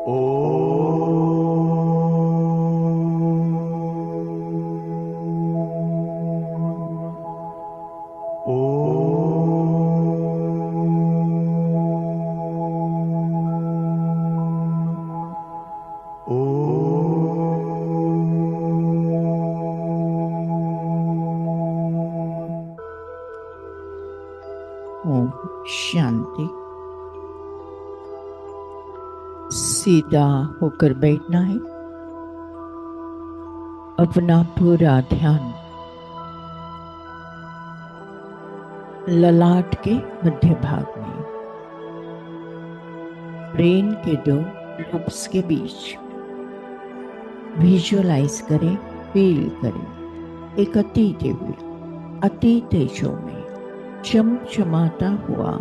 ओम शांति। सीधा होकर बैठना है। अपना पूरा ध्यान ललाट के मध्य भाग में, ब्रेन के दो लोब्स के बीच विजुअलाइज करें, फील करें। एक अति दिव्य, अति तेजो में चमचमाता हुआ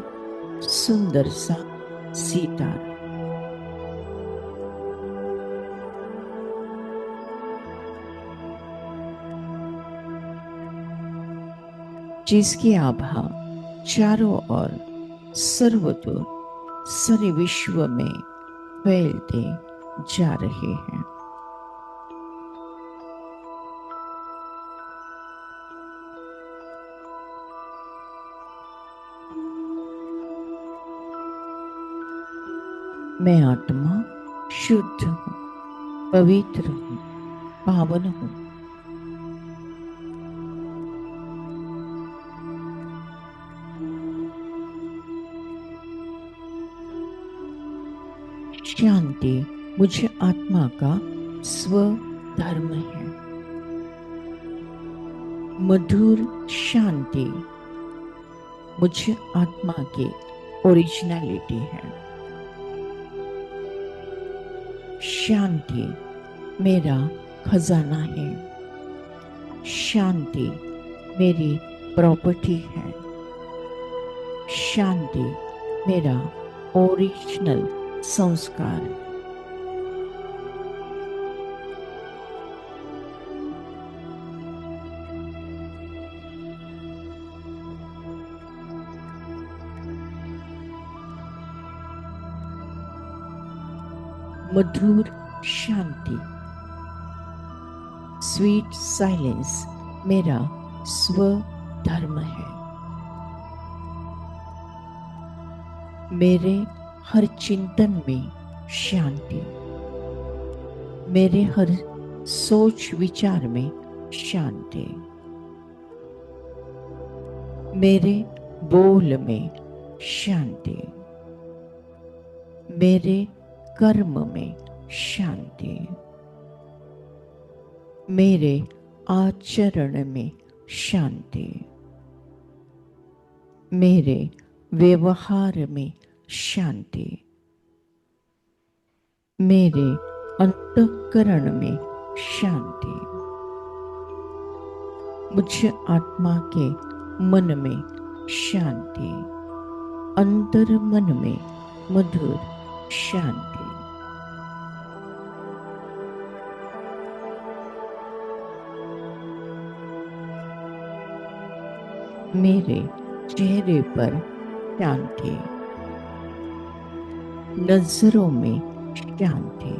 सुंदर सा सितारा, जिसकी आभा चारों ओर सर्वदूर सारे विश्व में फैलते जा रहे हैं। मैं आत्मा शुद्ध हूँ, पवित्र हूँ, पावन हूँ। शांति मुझे आत्मा का स्वधर्म है। मधुर शांति मुझे आत्मा की ओरिजिनलिटी है। शांति मेरा खजाना है। शांति मेरी प्रॉपर्टी है। शांति मेरा ओरिजिनल संस्कार। मधुर शांति, स्वीट साइलेंस मेरा स्वधर्म है। मेरे हर चिंतन में शांति, मेरे हर सोच विचार में शांति, मेरे बोल में शांति, मेरे कर्म में शांति, मेरे आचरण में शांति, मेरे व्यवहार में शांति, मेरे अंतःकरण में शांति, मुझे आत्मा के मन में शांति, अंतर मन में मधुर शांति। मेरे चेहरे पर शांति, नजरों में शांति,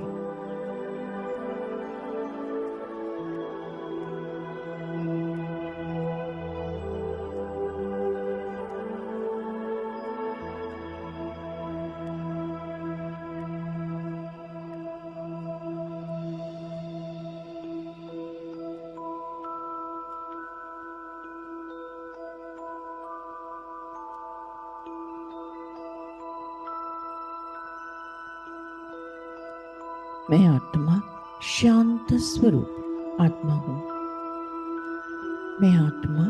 मैं आत्मा शांत स्वरूप आत्मा हूँ। मैं आत्मा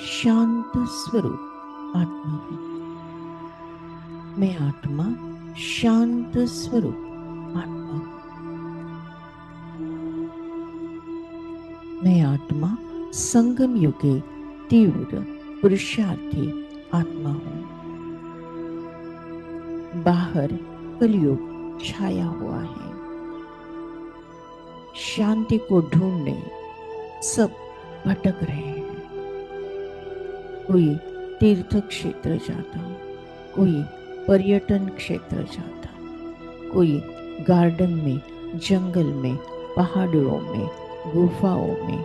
शांत स्वरूप आत्मा हूँ। मैं आत्मा शांत स्वरूप आत्मा हूँ। मैं आत्मा संगम युगे तीव्र पुरुषार्थी आत्मा हूँ। बाहर कलयुग छाया हुआ है। शांति को ढूंढने सब भटक रहे हैं। कोई तीर्थ क्षेत्र जाता, कोई पर्यटन क्षेत्र जाता, कोई गार्डन में, जंगल में, पहाड़ों में, गुफाओं में,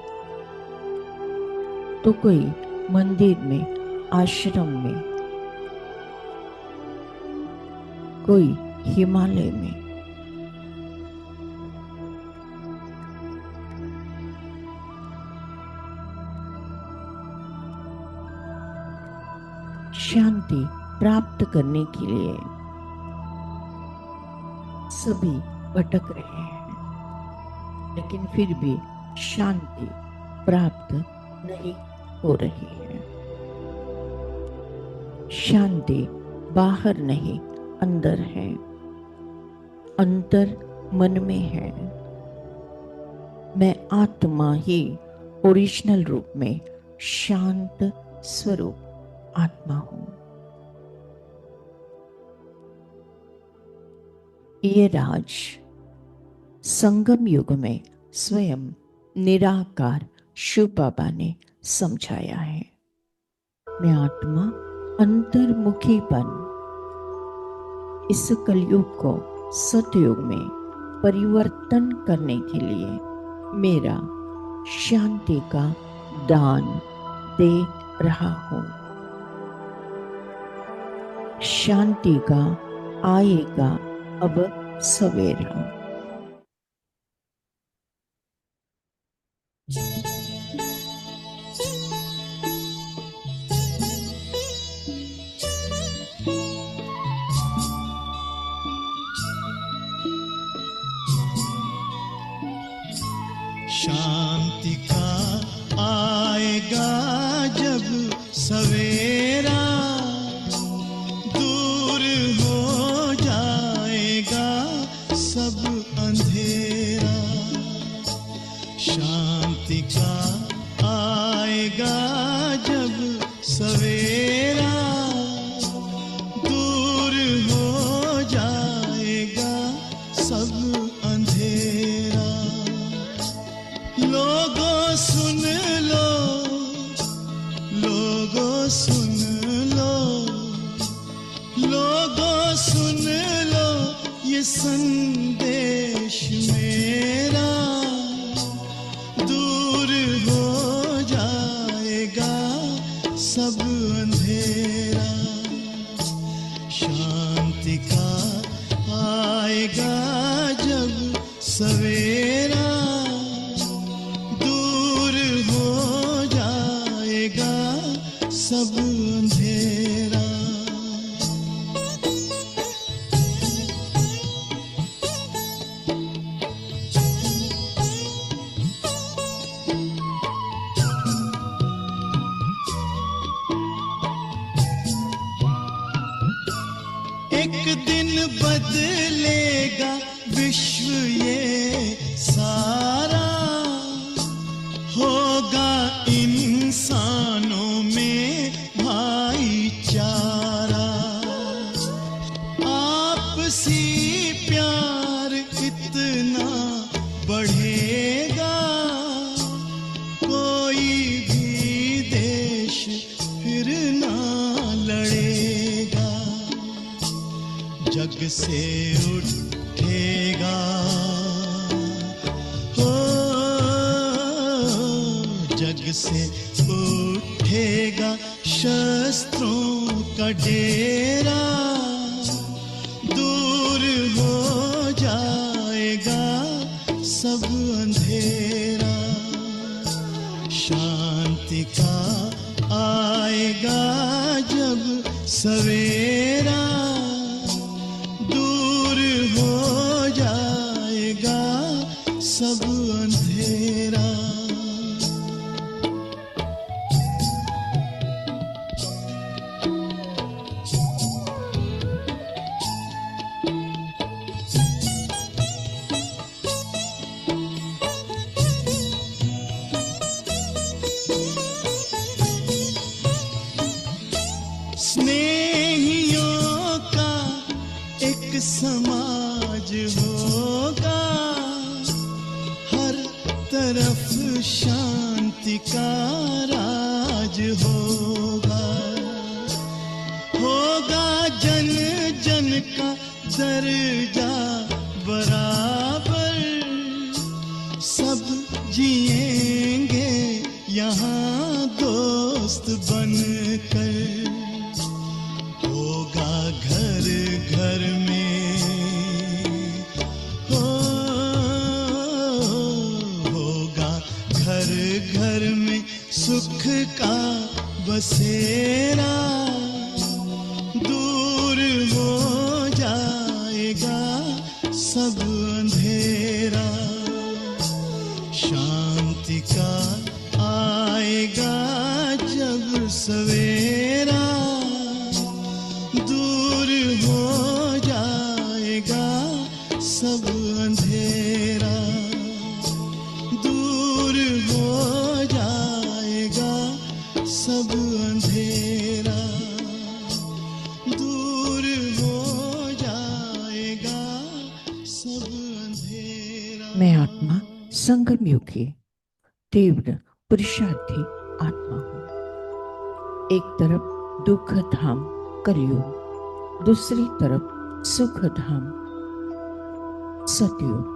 तो कोई मंदिर में, आश्रम में, कोई हिमालय में। शांति प्राप्त करने के लिए सभी भटक रहे हैं, लेकिन फिर भी शांति प्राप्त नहीं हो रही है। शांति बाहर नहीं, अंदर है। अंतर मन में है। मैं आत्मा ही ओरिजिनल रूप में शांत स्वरूप आत्मा हूं। ये राज संगम युग में स्वयं निराकार शिव बाबा ने समझाया है। मैं आत्मा अंतर्मुखीपन इस कलयुग को सतयुग में परिवर्तन करने के लिए मेरा शांति का दान दे रहा हूं। शांति का आएगा अब सवेरा। शांति का आएगा जब सवेरा, दूर हो जाएगा सब अंधेरा। शांति का आएगा जब सवेरा, दूर हो जाएगा सब अंधेरा। लोगों सुन लो, लोगों सुन लो, लोगों सुन लो ये संदेश मेरा, दूर हो जाएगा सब अंधेरा। शांति का आएगा जब सवेरा, सब अंधेरा। एक दिन बदलेगा विश्व ये सारा, होगा इंसानों में भाईचारा। आपसी प्यार इतना बढ़ेगा, कोई भी देश फिर ना लड़ेगा। जग से उठेगा जग से उठेगा शस्त्रों का डेरा, दूर हो जाएगा सब अंधेरा। शांति का आएगा जब सवेरा, दूर हो जाएगा सब अंधेरा। स्नेहियों का एक समाज होगा, हर तरफ शांति का राज होगा। होगा जन जन का दर्जा बराबर सब जिएंगे यहाँ दोस्त बनकर। होगा घर घर में होगा घर घर में सुख का बसेरा। दूर हो जाएगा सब अंधेरा। शांति का आएगा जब सवेरा। दूर हो जाएगा सब अंधेरा। दूर हो जाएगा सब अंधेरा। दूर हो जाएगा सब अंधेरा। मैं आत्मा संगम योगी तीव्र पुरुषार्थी आत्मा हूँ। एक तरफ दुख धाम कलयुग, दूसरी तरफ सुख धाम सतयुग।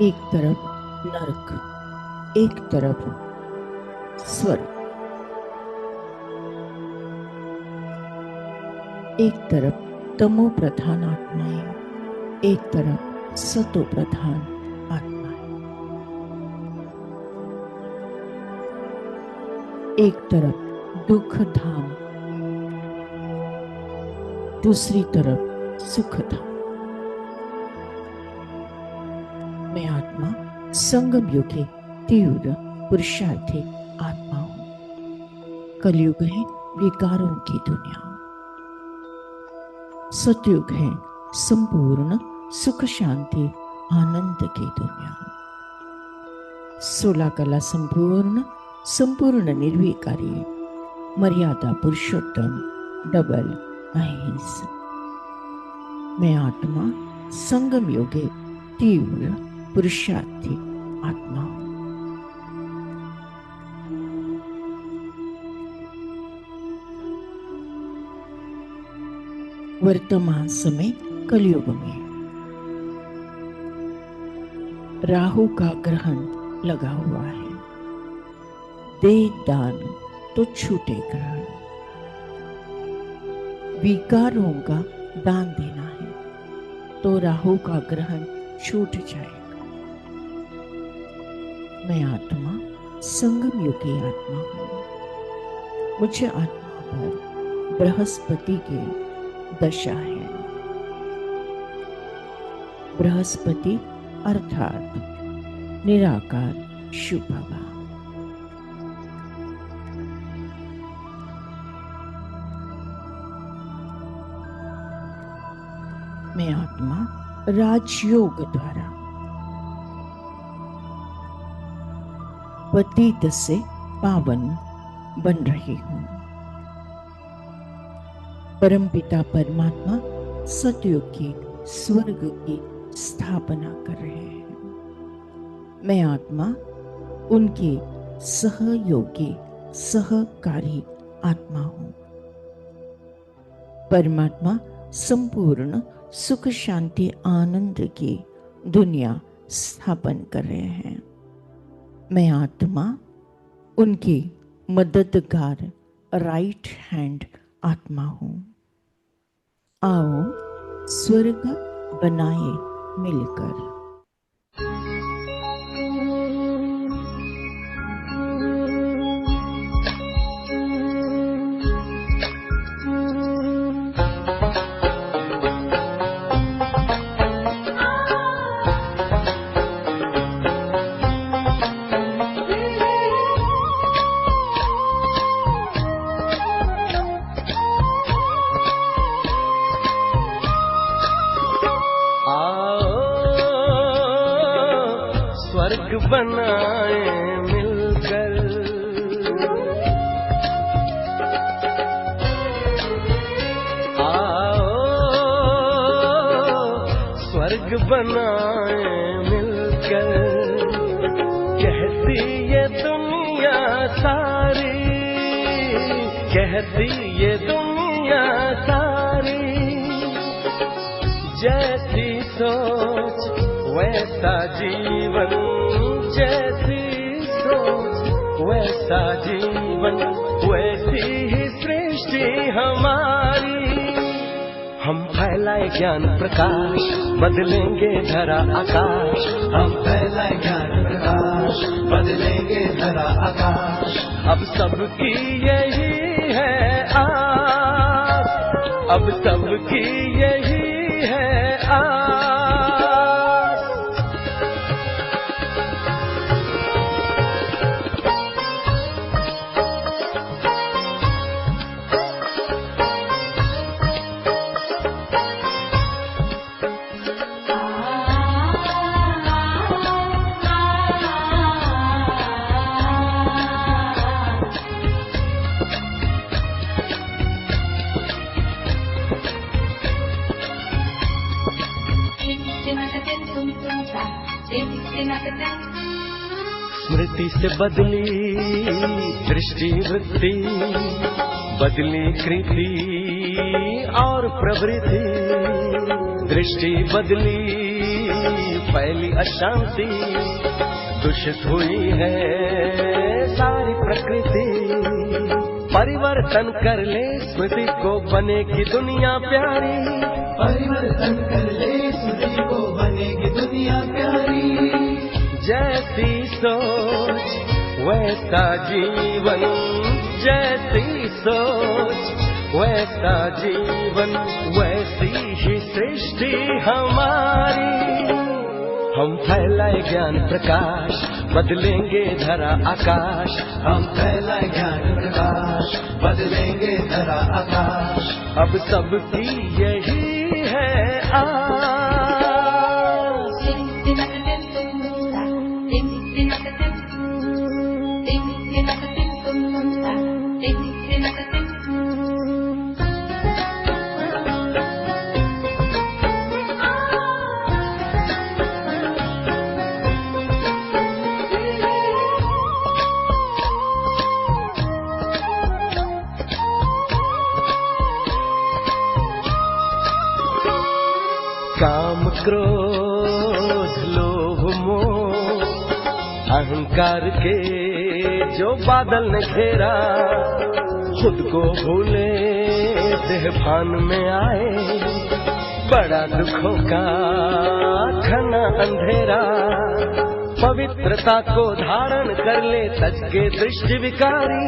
एक तरफ नरक, एक तरफ स्वर्ग। एक तरफ तमो प्रधान आत्माएं, एक तरफ सतो प्रधान आत्माएं। एक तरफ दुख धाम, दूसरी तरफ सुख धाम। मैं आत्मा संगम योगी तीव्र पुरुषार्थी आत्मा हूं। कलयुग है विकारों की दुनिया, सतयुग है संपूर्ण सुख शांति आनंद की दुनिया। 16 कला संपूर्ण निर्विकारी मर्यादा पुरुषोत्तम डबल अहिंसा। मैं आत्मा संगम योगी तीव्र पुरुषार्थी आत्मा हूं। वर्तमान समय कलयुग में राहु का ग्रहण लगा हुआ है। दे दान तो छूटे ग्रहण। विकारों का दान देना है तो राहु का ग्रहण छूट जाएगा। मैं आत्मा संगम योगी आत्मा हूं। मुझे आत्मा पर बृहस्पति की दशा है। बृहस्पति अर्थात निराकार शुभ भगवान। मैं आत्मा राजयोग द्वारा पतित से पावन बन रही हूं। परमपिता परमात्मा सतयुग की स्वर्ग की स्थापना कर रहे हैं। मैं आत्मा उनकी सहयोगी सहकारी आत्मा हूं। परमात्मा संपूर्ण सुख शांति आनंद की दुनिया स्थापन कर रहे हैं। मैं आत्मा उनकी मददगार राइट हैंड आत्मा हूं। आओ स्वर्ग बनाए मिलकर। बनाए मिलकर। आओ स्वर्ग बनाए मिलकर। कहती ये दुनिया सारी, कहती ये दुनिया सारी, जैसी सोच वैसा जीवन, जैसी सोच वैसा जीवन, वैसी ही सृष्टि हमारी। हम फैलाए ज्ञान प्रकाश, बदलेंगे धरा आकाश। हम फैलाए ज्ञान प्रकाश, बदलेंगे धरा आकाश। अब सबकी यही है आस, अब सबकी यही है आस। स्मृति से बदली दृष्टि वृत्ति, बदली कृति और प्रवृत्ति। दृष्टि बदली फैली अशांति, दूषित हुई है सारी प्रकृति। परिवर्तन कर ले स्मृति को, बनेगी दुनिया प्यारी। परिवर्तन कर ले स्मृति को, बनेगी दुनिया प्यारी। जैसी सोच वैसा जीवन, जैसी सोच वैसा जीवन, वैसी ही सृष्टि हमारी। हम फैलाए ज्ञान प्रकाश, बदलेंगे धरा आकाश। हम फैलाए ज्ञान प्रकाश, बदलेंगे धरा आकाश। अब सबकी यही है आस। काम क्रोध लोभ मोह अहंकार के जो बादल ने घेरा, खुद को भूले देह भान में आए, बड़ा दुखों का घना अंधेरा। पवित्रता को धारण कर ले तज के दृष्टि विकारी,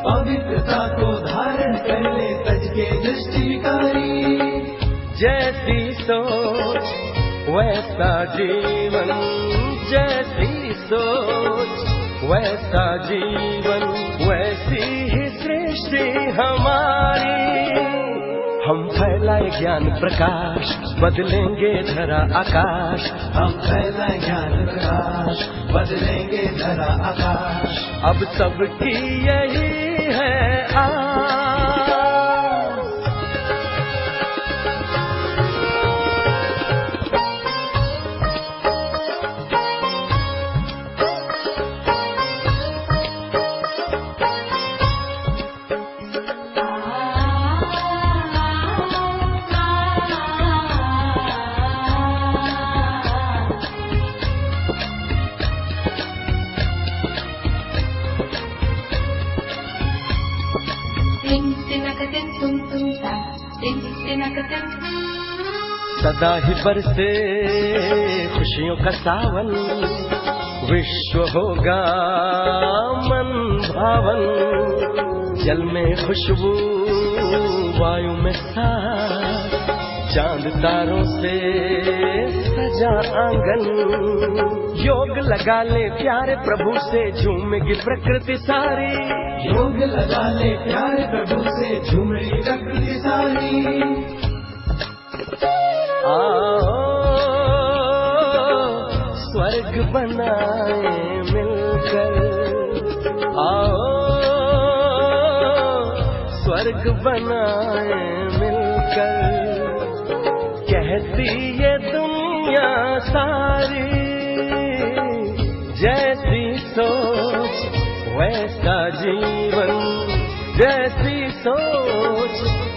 पवित्रता को धारण कर ले तज के दृष्टि विकारी। जैसी सोच वैसा जीवन, जैसी सोच वैसा जीवन, वैसी ही सृष्टि हमारी। हम फैलाए ज्ञान प्रकाश, बदलेंगे धरा आकाश। हम फैलाए ज्ञान प्रकाश, बदलेंगे धरा आकाश। अब सबकी यही है आस। सदा ही बरसे खुशियों का सावन, विश्व होगा मन भावन। जल में खुशबू वायु में सांस, चांद तारों से सजा आंगन। योग लगा ले प्यारे प्रभु से, झूमेगी प्रकृति सारी। योग लगा ले प्यारे प्रभु से, झूमेगी प्रकृति सारी। आओ स्वर्ग बनाए मिलकर, आओ स्वर्ग बनाए मिलकर। कहती ये दुनिया सारी, जैसी सोच वैसा जीवन, जैसी सोच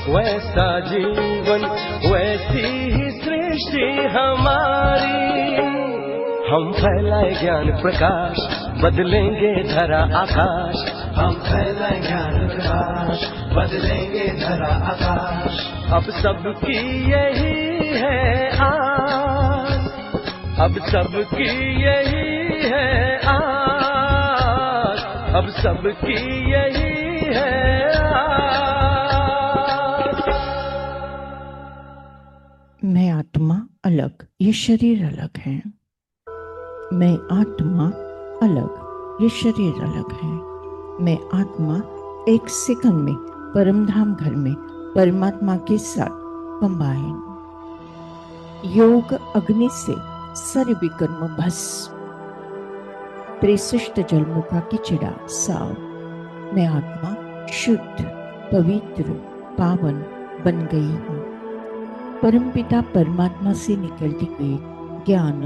वैसा जीवन, वैसी ही सृष्टि दृष्टि हमारी। हम फैलाए ज्ञान प्रकाश, बदलेंगे धरा आकाश। हम फैलाए ज्ञान प्रकाश, बदलेंगे धरा आकाश। अब सबकी यही है आस, अब सबकी यही है आस, अब सबकी यही है आस। मैं आत्मा अलग, ये शरीर अलग है। मैं आत्मा अलग, ये शरीर अलग है। मैं आत्मा एक सेकंड में परमधाम घर में परमात्मा के साथ कंबाइन। योग अग्नि से सारे विकर्म भस्म, 63 जलमुखा की चिड़ा साव। मैं आत्मा शुद्ध, पवित्र, पावन बन गई हूँ। परमपिता परमात्मा से निकलती हुई ज्ञान,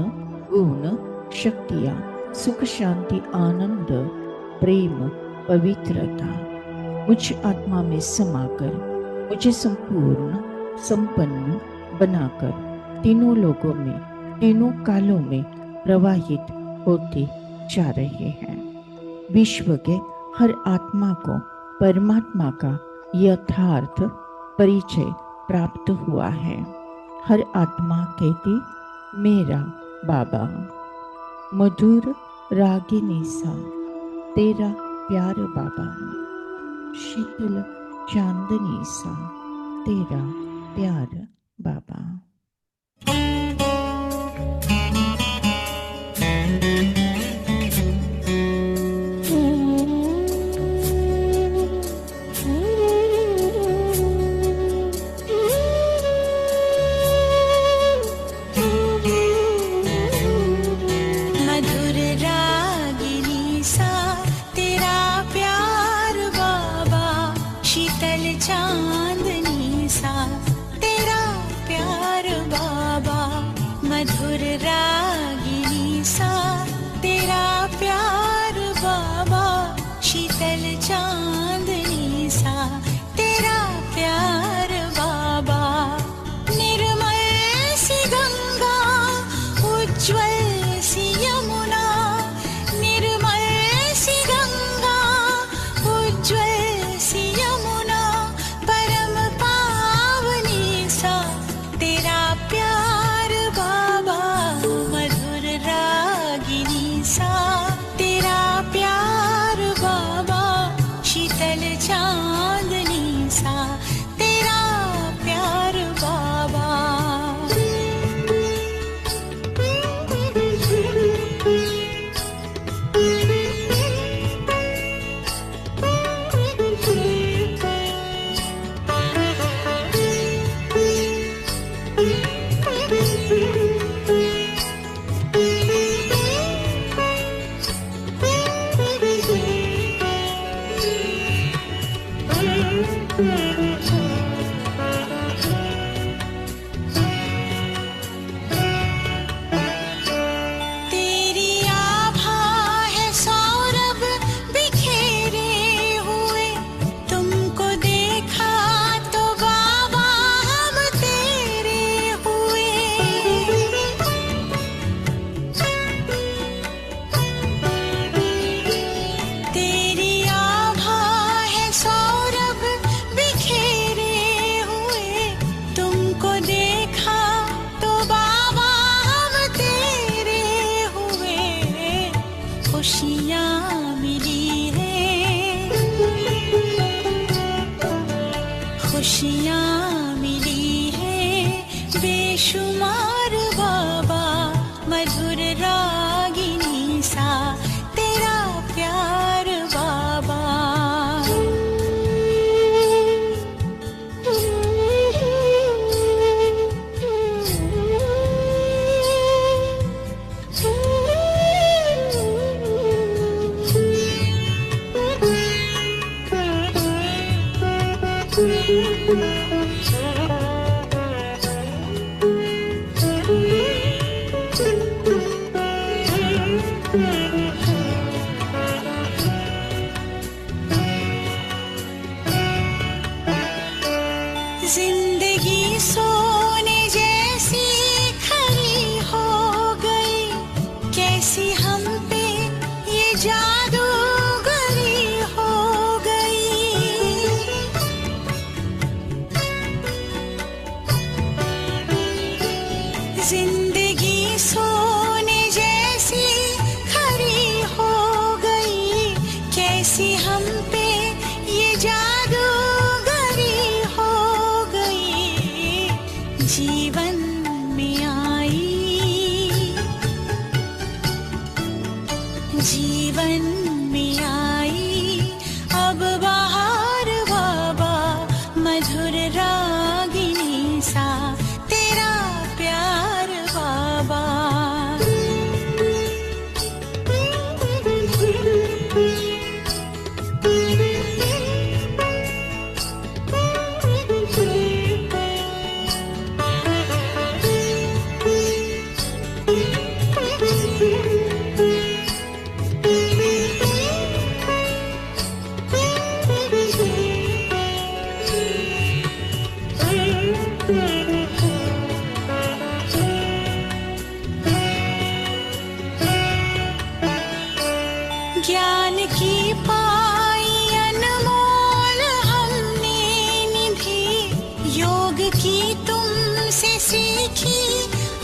गुण, शक्तियाँ, सुख, शांति, आनंद, प्रेम, पवित्रता मुझ आत्मा में समाकर मुझे संपूर्ण, संपन्न बनाकर तीनों लोगों में, तीनों कालों में प्रवाहित होते जा रहे हैं। विश्व के हर आत्मा को परमात्मा का यथार्थ परिचय प्राप्त हुआ है। हर आत्मा कहती मेरा बाबा। मधुर रागिनी सा तेरा प्यार बाबा, शीतल चांदनी सा तेरा प्यार बाबा। चांदनी सा तेरा प्यार बाबा, मधुर रागिनी सा तेरा प्यार बाबा, शीतल चांदनी सा तेरा प्यार बाबा। निर्मल सी गंगा, उज्ज्वल सी यमुना, निर्मल सी गंगा, उज्ज्वल सी यमुना, परम पावनी सा तेरा प्यार बाबा, मधुर रागिनी सा तेरा प्यार बाबा, शीतल चांदनी सा तेरा प्यार बाबा। तेरी आभा है सौरभ बिखेरे हुए, तुमको देखा तो बाबा हम तेरे हुए। तेरी आभा है सौरभ बिखेरे हुए, तुमको देखा तो बाबा हम तेरे हुए। खुशियाँ मिली है, खुशियाँ मिली है बेशुमार बाबा, मधुर रागिनी सा तेरा प्यार बाबा। जिंदगी सोने जैसी सीखी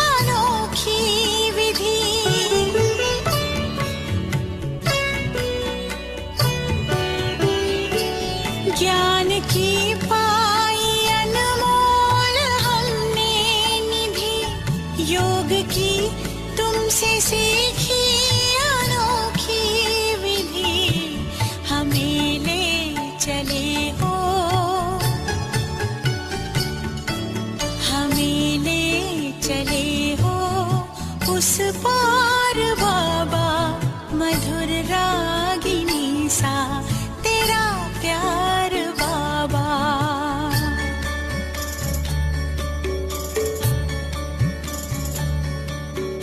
अनोखी विधि। ज्ञान की पाई अनमोल हमने निधि, योग की तुमसे सीखी अनोखी विधि। हमें ले चले हो, हमें ले चले हो उस पार बाबा, मधुर रागिनी सा तेरा प्यार बाबा।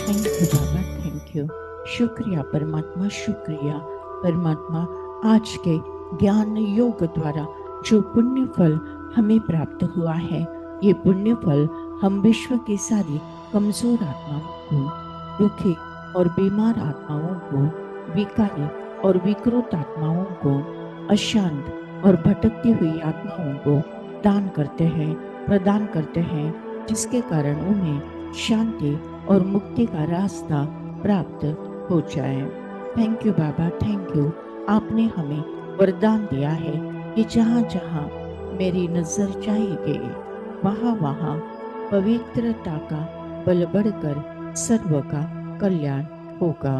थैंक यू बाबा, थैंक यू। शुक्रिया परमात्मा, शुक्रिया परमात्मा। आज के ज्ञान योग द्वारा जो पुण्य फल हमें प्राप्त हुआ है, ये पुण्य फल हम विश्व की सारी कमजोर आत्माओं को, दुखी और बीमार आत्माओं को, विकारी और विकृत आत्माओं को, अशांत और भटकती हुई आत्माओं को दान करते हैं, प्रदान करते हैं, जिसके कारण उन्हें शांति और मुक्ति का रास्ता प्राप्त हो जाए। थैंक यू बाबा, थैंक यू। आपने हमें वरदान दिया है कि जहाँ जहाँ मेरी नजर जाएगी, वहाँ वहाँ पवित्रता का बल बढ़कर सर्व का कल्याण होगा।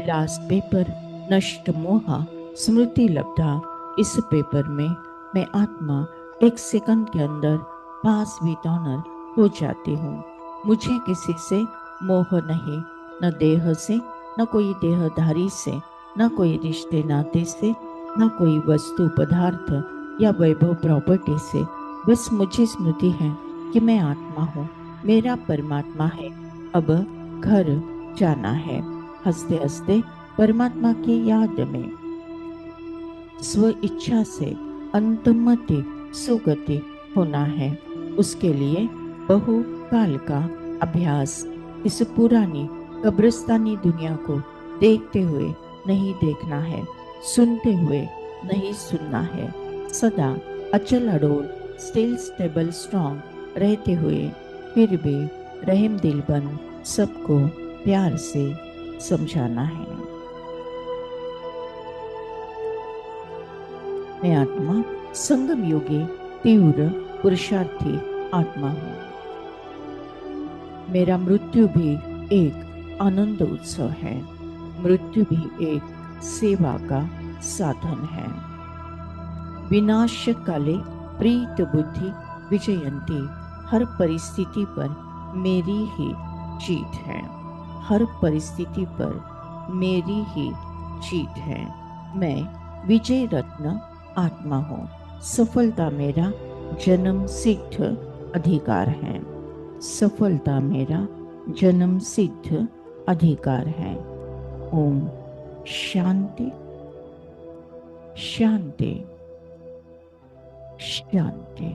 लास्ट पेपर, नष्ट मोहा स्मृति लब्धा। इस पेपर में मैं आत्मा 1 सेकंड के अंदर पास विद ऑनर हो जाती हूँ। मुझे किसी से मोह नहीं, न देह से, न कोई देहधारी से, न कोई रिश्ते नाते से, न कोई वस्तु पदार्थ या वैभव प्रॉपर्टी से। बस मुझे स्मृति है कि मैं आत्मा हूँ, मेरा परमात्मा है, अब घर जाना है। हंसते हंसते परमात्मा की याद में स्व इच्छा से अंतमति सुगति होना है। उसके लिए बहु काल का अभ्यास इस पुरानी कब्रिस्तानी दुनिया को देखते हुए नहीं देखना है, सुनते हुए नहीं सुनना है। सदा अचल अडोल, स्टिल स्टेबल स्ट्रॉन्ग रहते हुए फिर भी रहम दिल बन सबको प्यार से समझाना है। मैं आत्मा संगम योगी तीव्र पुरुषार्थी आत्मा हूँ। मेरा मृत्यु भी एक आनंद उत्सव है, मृत्यु भी एक सेवा का साधन है। विनाश काले प्रीत बुद्धि विजयंती। हर परिस्थिति पर मेरी ही जीत है, हर परिस्थिति पर मेरी ही जीत है। मैं विजय रत्न आत्मा हूँ। सफलता मेरा जन्म सिद्ध अधिकार है, सफलता मेरा जन्म सिद्ध अधिकार है। ओम शांति शांति शांति।